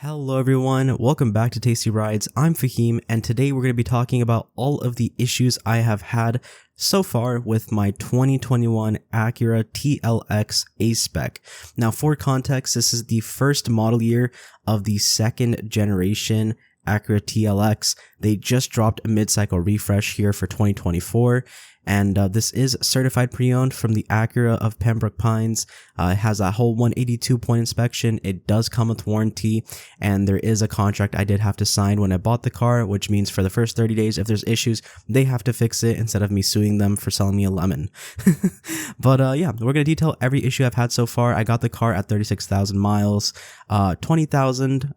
Hello everyone, welcome back to Tasty Rides. I'm Fahim, and today we're going to be talking about all of the issues I have had so far with my 2021 Acura TLX A-Spec. Now for context, this is the first model year of the second generation Acura TLX. They just dropped a mid-cycle refresh here for 2024. And this is certified pre-owned from the Acura of Pembroke Pines. It has a whole 182-point inspection. It does come with warranty, and there is a contract I did have to sign when I bought the car, which means for the first 30 days, if there's issues, they have to fix it instead of me suing them for selling me a lemon. But yeah, we're going to detail every issue I've had so far. I got the car at 36,000 miles, 20,000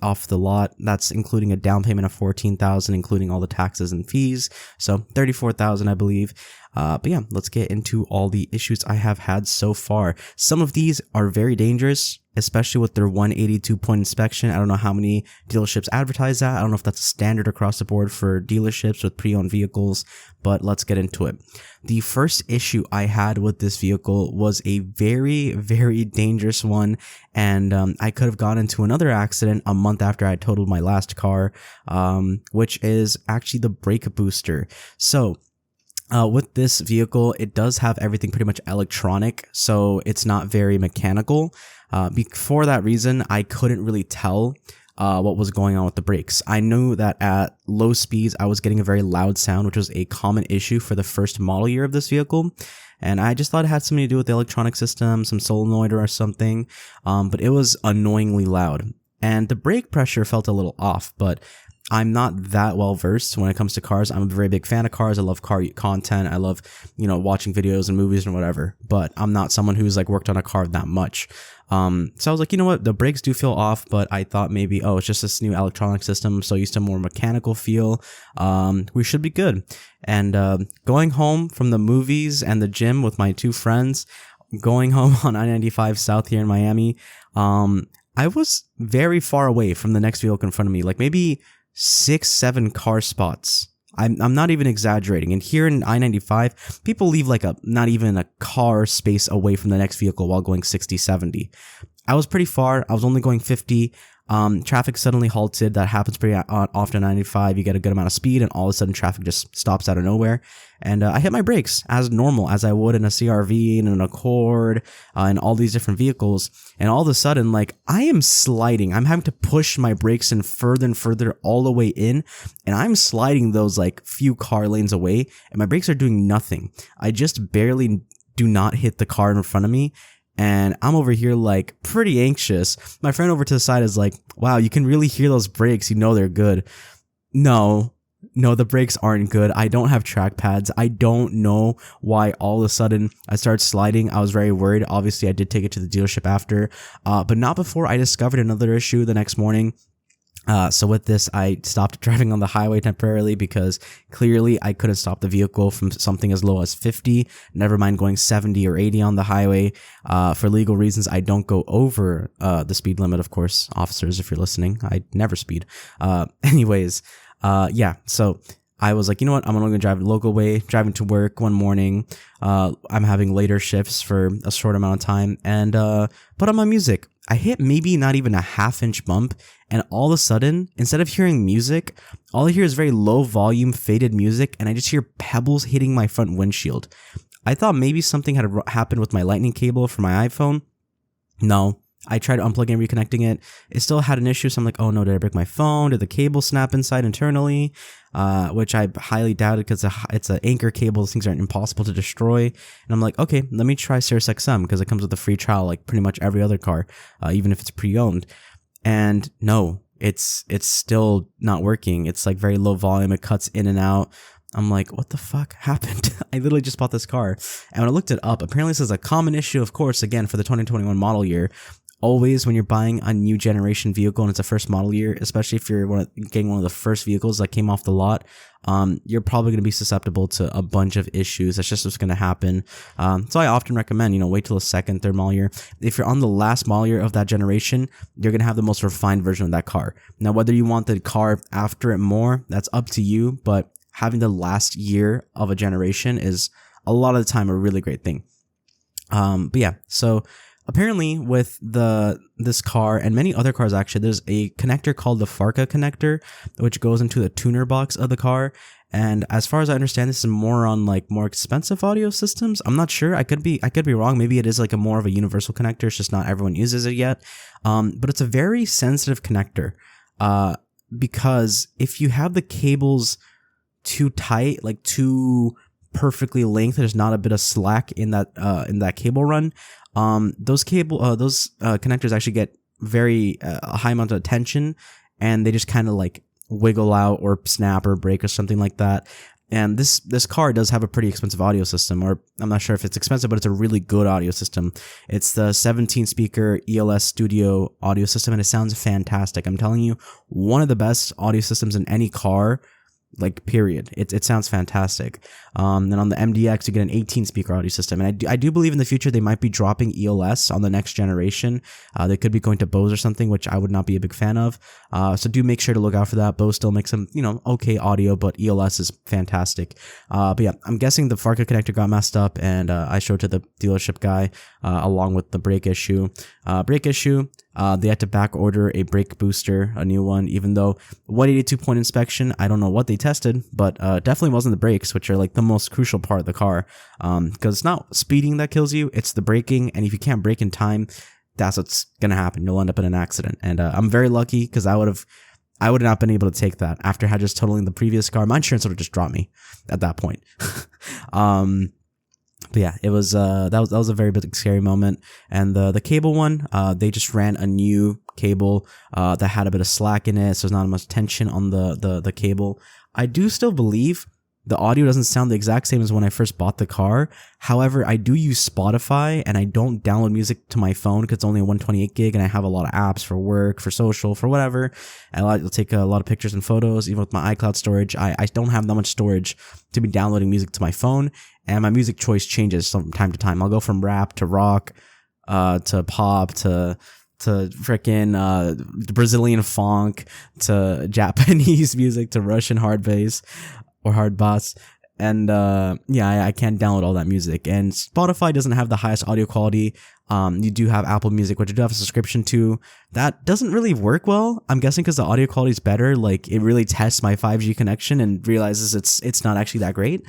off the lot. That's including a down payment of 14,000, including all the taxes and fees. So 34,000, I believe. But yeah, let's get into all the issues I have had so far. Some of these are very dangerous, especially with their 182-point inspection. I don't know how many dealerships advertise that. I don't know if that's a standard across the board for dealerships with pre-owned vehicles, but let's get into it. The first issue I had with this vehicle was a very, very dangerous one, and I could have gone into another accident a month after I totaled my last car, which is actually the brake booster. So with this vehicle, it does have everything pretty much electronic, so it's not very mechanical. For that reason, I couldn't really tell what was going on with the brakes. I knew that at low speeds, I was getting a very loud sound, which was a common issue for the first model year of this vehicle. And I just thought it had something to do with the electronic system, some solenoid or something, but it was annoyingly loud. And the brake pressure felt a little off, but I'm not that well versed when it comes to cars. I'm a very big fan of cars. I love car content. I love, watching videos and movies and whatever, but I'm not someone who's like worked on a car that much. So I was like, you know what? The brakes do feel off, but I thought maybe, it's just this new electronic system. I'm so used to a more mechanical feel. We should be good. And, going home from the movies and the gym with my two friends, going home on I-95 South here in Miami, I was very far away from the next vehicle in front of me, like maybe 6-7 car spots. I'm not even exaggerating. And here in I-95, people leave like not even a car space away from the next vehicle while going 60-70. I was pretty far. I was only going 50. Traffic suddenly halted. That happens pretty often on 95. You get a good amount of speed and all of a sudden traffic just stops out of nowhere. And I hit my brakes as normal as I would in a CRV and an Accord and all these different vehicles. And all of a sudden, like, I am sliding. I'm having to push my brakes in further and further all the way in. And I'm sliding those like few car lanes away and my brakes are doing nothing. I just barely do not hit the car in front of me. And I'm over here like pretty anxious. My friend over to the side is like, wow, you can really hear those brakes. You know they're good. No, the brakes aren't good. I don't have track pads. I don't know why all of a sudden I started sliding. I was very worried. Obviously, I did take it to the dealership after, but not before I discovered another issue the next morning. So with this, I stopped driving on the highway temporarily because clearly I couldn't stop the vehicle from something as low as 50, never mind going 70 or 80 on the highway. For legal reasons, I don't go over the speed limit, of course. Officers, if you're listening, I never speed. Anyways, yeah, so I was like, you know what, I'm only going to drive the local way, driving to work one morning. I'm having later shifts for a short amount of time and put on my music. I hit maybe not even a half-inch bump, and all of a sudden, instead of hearing music, all I hear is very low volume faded music, and I just hear pebbles hitting my front windshield. I thought maybe something had happened with my lightning cable for my iPhone. No. I tried unplugging and reconnecting it. It still had an issue, so I'm like, oh no, did I break my phone? Did the cable snap inside internally? Which I highly doubted because it's an anchor cable. Those things are impossible to destroy. And I'm like, okay, let me try SiriusXM because it comes with a free trial like pretty much every other car, even if it's pre-owned. And no, it's still not working. It's like very low volume. It cuts in and out. I'm like, what the fuck happened? I literally just bought this car. And when I looked it up, apparently this is a common issue, of course, again, for the 2021 model year. Always when you're buying a new generation vehicle and it's a first model year, especially if you're getting one of the first vehicles that came off the lot, you're probably going to be susceptible to a bunch of issues. That's just what's going to happen. So I often recommend, wait till the second, third model year. If you're on the last model year of that generation, you're going to have the most refined version of that car. Now, whether you want the car after it more, that's up to you, but having the last year of a generation is a lot of the time a really great thing. But yeah, so apparently with this car and many other cars actually, there's a connector called the FARCA connector, which goes into the tuner box of the car. And as far as I understand, this is more on like more expensive audio systems. I'm not sure. I could be wrong. Maybe it is like a more of a universal connector. It's just not everyone uses it yet. But it's a very sensitive connector. Because if you have the cables too tight, like too perfectly length, there's not a bit of slack in that cable run. Those connectors actually get very high amount of tension, and they just kind of like wiggle out or snap or break or something like that. And this car does have a pretty expensive audio system, or I'm not sure if it's expensive, but it's a really good audio system. It's the 17 speaker ELS Studio audio system, and it sounds fantastic. I'm telling you, one of the best audio systems in any car, like period. It sounds fantastic. And on the MDX, you get an 18 speaker audio system. And I do believe in the future they might be dropping ELS on the next generation. They could be going to Bose or something, which I would not be a big fan of. So do make sure to look out for that. Bose still makes some, okay audio, but ELS is fantastic. But yeah, I'm guessing the FARCA connector got messed up, and I showed to the dealership guy along with the brake issue. They had to back order a brake booster, a new one, even though 182-point inspection, I don't know what they tested, but definitely wasn't the brakes, which are like the most crucial part of the car. Because it's not speeding that kills you, it's the braking, and if you can't brake in time, that's what's gonna happen. You'll end up in an accident. And I'm very lucky, because I would have not been able to take that after just totaling the previous car. My insurance would have just dropped me at that point. But yeah, it was that was a very big scary moment. And the cable one, they just ran a new cable that had a bit of slack in it, so there's not much tension on the cable. I do still believe the audio doesn't sound the exact same as when I first bought the car. However, I do use Spotify, and I don't download music to my phone because it's only a 128 gig, and I have a lot of apps for work, for social, for whatever. And I'll take a lot of pictures and photos. Even with my iCloud storage, I don't have that much storage to be downloading music to my phone, and my music choice changes from time to time. I'll go from rap to rock, to pop, to freaking Brazilian funk, to Japanese music, to Russian hard bass or hard bass. And yeah, I can't download all that music. And Spotify doesn't have the highest audio quality. You do have Apple Music, which I do have a subscription to. That doesn't really work well. I'm guessing because the audio quality is better. Like, it really tests my 5G connection and realizes it's not actually that great.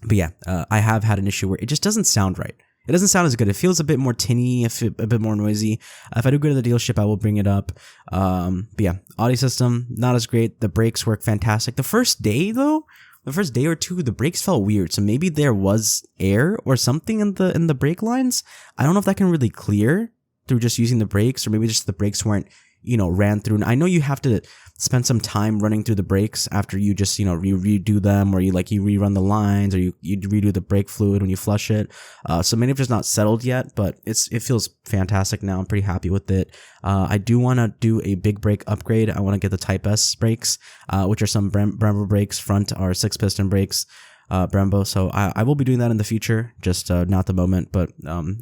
But yeah, I have had an issue where it just doesn't sound right. It doesn't sound as good. It feels a bit more tinny, a bit more noisy. If I do go to the dealership, I will bring it up. But yeah, audio system, not as great. The brakes work fantastic. The first day or two, the brakes felt weird. So maybe there was air or something in the brake lines. I don't know if that can really clear through just using the brakes, or maybe just the brakes weren't, ran through. And I know you have to spend some time running through the brakes after you just, you redo them, or you rerun the lines, or you redo the brake fluid when you flush it. So maybe it's just not settled yet, but it feels fantastic now. I'm pretty happy with it. I do want to do a big brake upgrade. I want to get the Type S brakes, which are some Brembo brakes. Front are 6-piston brakes, Brembo. So I will be doing that in the future, just not at the moment, but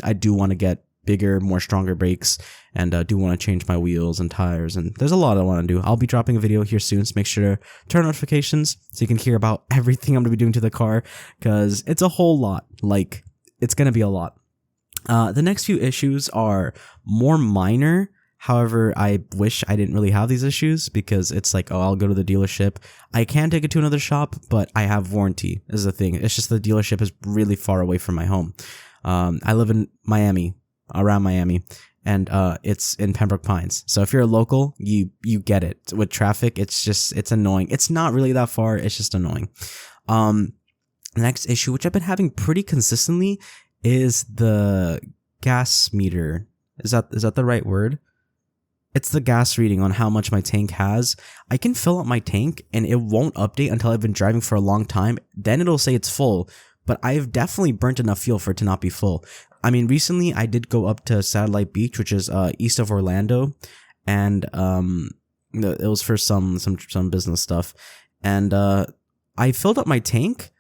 I do want to get bigger, more stronger brakes, and do want to change my wheels and tires, and there's a lot I want to do. I'll be dropping a video here soon, so make sure to turn on notifications so you can hear about everything I'm going to be doing to the car, because it's a whole lot. Like, it's going to be a lot. The next few issues are more minor. However, I wish I didn't really have these issues, because it's like, I'll go to the dealership. I can take it to another shop, but I have warranty is the thing. It's just the dealership is really far away from my home. I live in Miami, around Miami, and it's in Pembroke Pines. So if you're a local, you get it. With traffic, it's annoying. It's not really that far, it's just annoying. The next issue, which I've been having pretty consistently, is the gas meter. Is that the right word? It's the gas reading on how much my tank has. I can fill up my tank and it won't update until I've been driving for a long time. Then it'll say it's full, but I've definitely burnt enough fuel for it to not be full. I mean, recently I did go up to Satellite Beach, which is east of Orlando, and it was for some business stuff, and I filled up my tank.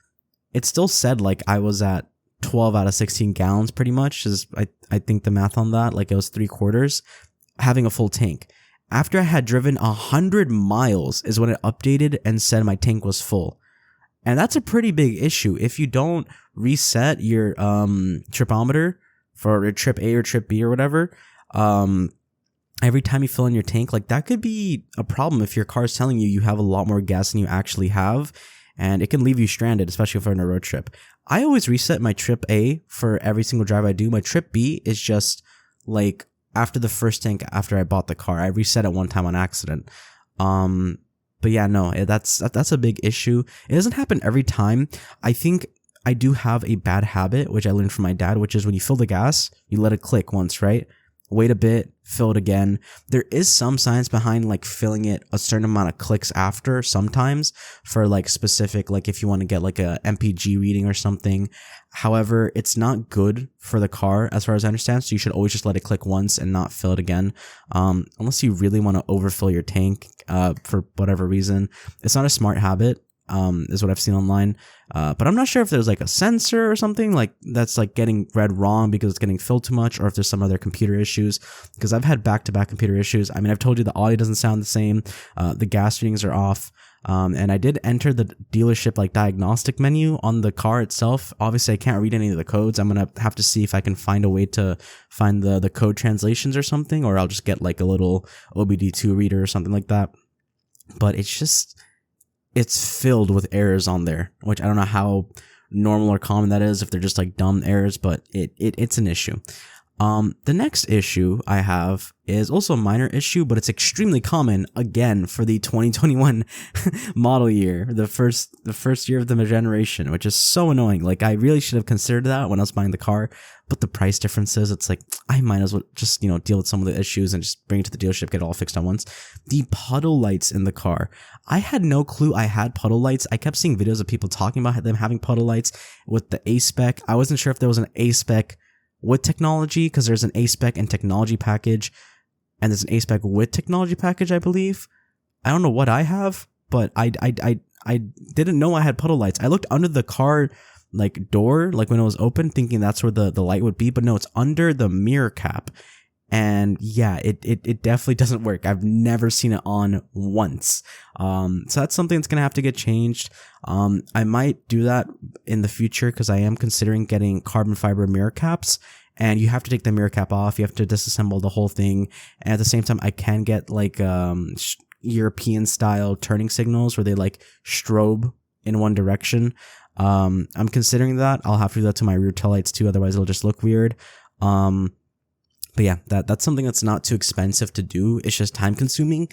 It still said like I was at 12 out of 16 gallons, pretty much. Is I think the math on that, like it was 3/4, having a full tank. After I had driven 100 miles is when it updated and said my tank was full. And that's a pretty big issue. If you don't reset your tripometer for a trip A or trip B or whatever, every time you fill in your tank, like that could be a problem if your car is telling you you have a lot more gas than you actually have, and it can leave you stranded, especially if you're on a road trip. I always reset my trip A for every single drive I do. My trip B is just like after the first tank after I bought the car. I reset it one time on accident. But yeah, no, that's a big issue. It doesn't happen every time. I think I do have a bad habit, which I learned from my dad, which is when you fill the gas, you let it click once, right? Wait a bit, fill it again. There is some science behind like filling it a certain amount of clicks after sometimes for like specific, like if you want to get like a MPG reading or something. However, it's not good for the car as far as I understand. So you should always just let it click once and not fill it again. Unless you really want to overfill your tank, for whatever reason. It's not a smart habit. Is what I've seen online. But I'm not sure if there's like a sensor or something like that's like getting read wrong because it's getting filled too much, or if there's some other computer issues, because I've had back-to-back computer issues. I mean, I've told you the audio doesn't sound the same. The gas readings are off. And I did enter the dealership like diagnostic menu on the car itself. Obviously I can't read any of the codes. I'm going to have to see if I can find a way to find the code translations or something, or I'll just get like a little OBD2 reader or something like that. But it's filled with errors on there, which I don't know how normal or common that is, if they're just like dumb errors, but it's an issue. The next issue I have is also a minor issue, but it's extremely common again for the 2021 model year, the first year of the generation, which is so annoying. Like I really should have considered that when I was buying the car, but the price differences, it's like I might as well just, deal with some of the issues and just bring it to the dealership, get it all fixed at once. The puddle lights in the car. I had no clue I had puddle lights. I kept seeing videos of people talking about them having puddle lights with the A-Spec. I wasn't sure if there was an A-Spec with technology, because there's an A-Spec and technology package, and there's an A-Spec with technology package, I believe. I don't know what I have, but I didn't know I had puddle lights. I looked under the car like door, like when it was open, thinking that's where the light would be, but no, it's under the mirror cap. And yeah, it definitely doesn't work. I've never seen it on once. So that's something that's gonna have to get changed. I might do that in the future because I am considering getting carbon fiber mirror caps, and you have to take the mirror cap off. You have to disassemble the whole thing. And at the same time, I can get like European style turning signals where they like strobe in one direction. I'm considering that. I'll have to do that to my rear taillights too, otherwise it'll just look weird. But yeah, that's something that's not too expensive to do. It's just time consuming,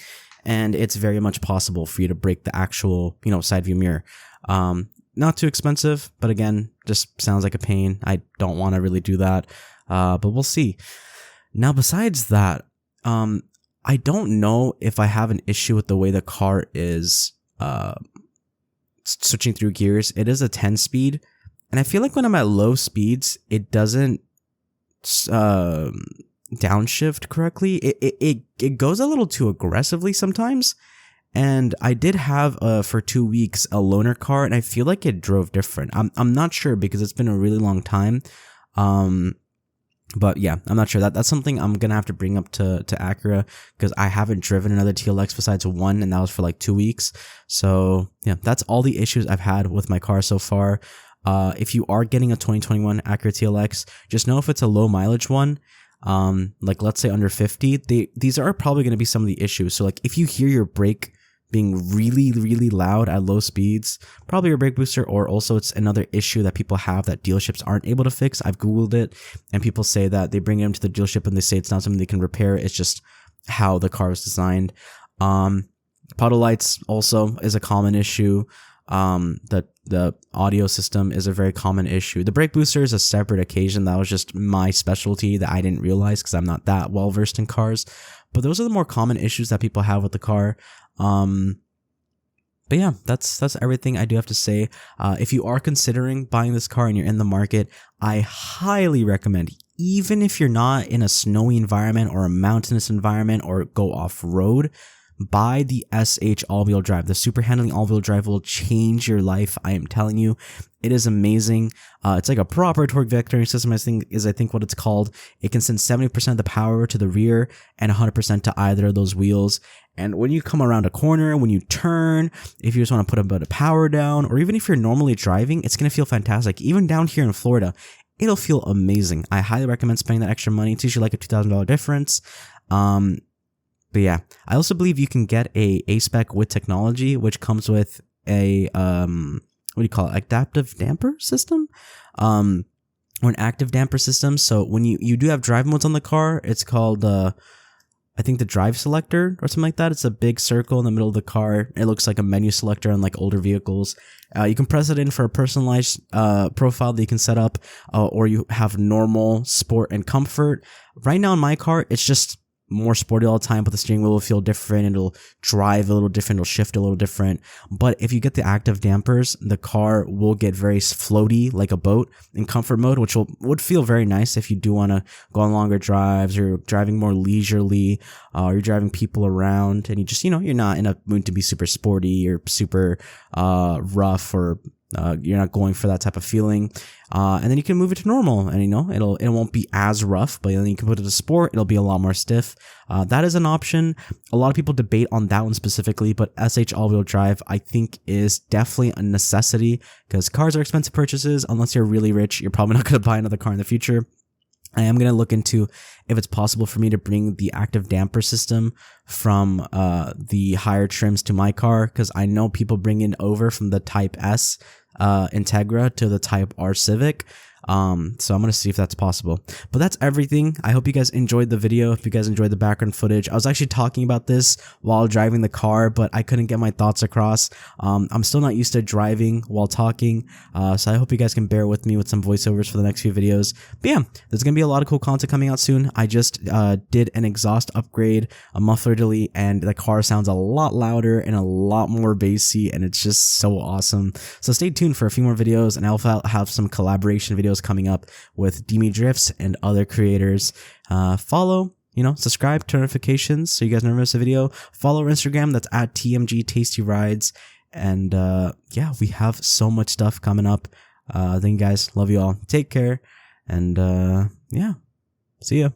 and it's very much possible for you to break the actual, side view mirror. Not too expensive, but again, just sounds like a pain. I don't want to really do that. But we'll see. Now, besides that, I don't know if I have an issue with the way the car is, switching through gears. It is a 10-speed, and I feel like when I'm at low speeds, it doesn't, downshift correctly. It goes a little too aggressively sometimes, and I did have for 2 weeks a loaner car, and I feel like it drove different. I'm not sure because it's been a really long time, but yeah, I'm not sure. That's something I'm gonna have to bring up to Acura, because I haven't driven another TLX besides one, and that was for like 2 weeks. So yeah, that's all the issues I've had with my car so far. If you are getting a 2021 Acura TLX, just know if it's a low mileage one, like let's say under 50, these are probably going to be some of the issues. So like if you hear your brake being really, really loud at low speeds, probably your brake booster, or also it's another issue that people have that dealerships aren't able to fix. I've Googled it, and people say that they bring it into the dealership and they say it's not something they can repair. It's just how the car is designed. Puddle lights also is a common issue. The audio system is a very common issue. The brake booster is a separate occasion. That was just my specialty that I didn't realize because I'm not that well versed in cars. But those are the more common issues that people have with the car. But yeah, that's everything I do have to say. If you are considering buying this car and you're in the market, I highly recommend, even if you're not in a snowy environment or a mountainous environment or go off-road, buy the SH all-wheel drive. The super handling all-wheel drive will change your life. I am telling you, it is amazing. It's like a proper torque vectoring system, I think what it's called. It can send 70% of the power to the rear and 100% to either of those wheels. And when you come around a corner, when you turn, if you just want to put a bit of power down, or even if you're normally driving, it's going to feel fantastic. Even down here in Florida, it'll feel amazing. I highly recommend spending that extra money. It's usually like a $2,000 difference. But yeah, I also believe you can get a A-Spec with technology, which comes with a, what do you call it? Adaptive damper system? Or an active damper system. So when you do have drive modes on the car, it's called, I think the drive selector or something like that. It's a big circle in the middle of the car. It looks like a menu selector on like older vehicles. You can press it in for a personalized profile that you can set up, or you have normal, sport, and comfort. Right now in my car, it's just more sporty all the time, but the steering wheel will feel different. It'll drive a little different. It'll shift a little different. But if you get the active dampers, the car will get very floaty like a boat in comfort mode, which would feel very nice if you do want to go on longer drives, or you're driving more leisurely, or you're driving people around, and you just, you're not in a mood to be super sporty or super rough, or you're not going for that type of feeling. And then you can move it to normal, and it won't be as rough, but then you can put it to sport. It'll be a lot more stiff. That is an option. A lot of people debate on that one specifically, but SH all-wheel drive, I think, is definitely a necessity, because cars are expensive purchases. Unless you're really rich, you're probably not going to buy another car in the future. I am going to look into if it's possible for me to bring the active damper system from the higher trims to my car, because I know people bring it over from the Type S Integra to the Type R Civic. So I'm going to see if that's possible. But that's everything. I hope you guys enjoyed the video. If you guys enjoyed the background footage, I was actually talking about this while driving the car, but I couldn't get my thoughts across. I'm still not used to driving while talking, so I hope you guys can bear with me with some voiceovers for the next few videos. But yeah, there's going to be a lot of cool content coming out soon. I just did an exhaust upgrade, a muffler delete, and the car sounds a lot louder and a lot more bassy, and it's just so awesome. So stay tuned for a few more videos, and I'll have some collaboration videos coming up with Demi Drifts and other creators. Follow, subscribe, turn notifications so you guys never miss a video. Follow our Instagram, that's at TMG Tasty Rides. And yeah, we have so much stuff coming up. Thank you guys. Love you all. Take care. And yeah, see ya.